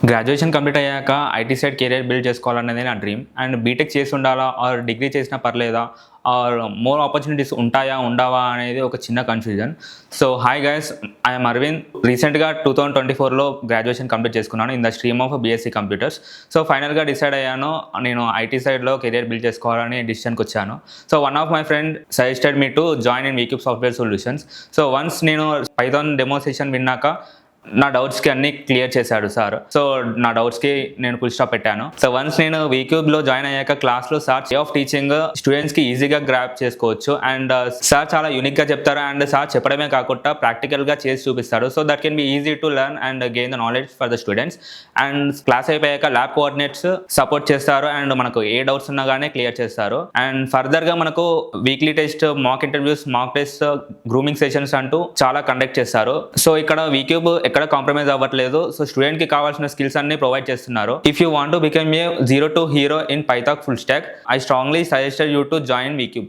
Graduation complete అయ్యాక IT side career build చేసుకోవాలనేది నా డ్రీమ్. అండ్ బీటెక్ చేసి ఉండాలా ఆర్ డిగ్రీ చేసినా పర్లేదా ఆర్ మోర్ ఆపర్చునిటీస్ ఉంటాయా ఉండవా అనేది ఒక చిన్న confusion. So hi guys, I'm Aravind. రీసెంట్గా 2024లో గ్రాడ్యుయేషన్ కంప్లీట్ చేసుకున్నాను in the stream of BSc computers. So ఫైనల్గా డిసైడ్ అయ్యాను నేను ఐటీ సైడ్లో కెరియర్ బిల్డ్ చేసుకోవాలని డిసిషన్కి వచ్చాను. So one of my friend suggested me to join in Vcube software solutions. So once నేను పైథాన్ డెమో సెషన్ విన్నాక నా డౌట్స్కి అన్ని క్లియర్ చేశాడు సార్. సో నా డౌట్స్కి నేను ఫుల్ స్టాప్ పెట్టాను. సో వన్స్ నేను వీక్యూబ్లో జాయిన్ అయ్యాక క్లాస్లో సార్ వే ఆఫ్ టీచింగ్ స్టూడెంట్స్కి ఈజీగా గ్రాప్ చేసుకోవచ్చు. అండ్ సార్ చాలా యూనిక్గా చెప్తారు. అండ్ సార్ చెప్పడమే కాకుండా ప్రాక్టికల్గా చేసి చూపిస్తారు. So that can be easy to learn and gain the knowledge for the students. And class అయిపోయాక ల్యాబ్ కోఆర్డినేట్స్ సపోర్ట్ చేస్తారు. అండ్ మనకు ఏ డౌట్స్ ఉన్నా కానీ క్లియర్ చేస్తారు. అండ్ ఫర్దర్గా మనకు weekly test, mock interviews, mock test, grooming sessions అంటూ చాలా కండక్ట్ చేస్తారు. సో ఇక్కడ వీక్యూబ్ ఎక్కడ కాంప్రమైజ్ అవ్వట్లేదు. సో స్టూడెంట్ కి కావాల్సిన స్కిల్స్ అన్ని ప్రొవైడ్ చేస్తున్నారు. If you want to become a 0 to hero in Python full stack, I strongly suggested you to join VCube.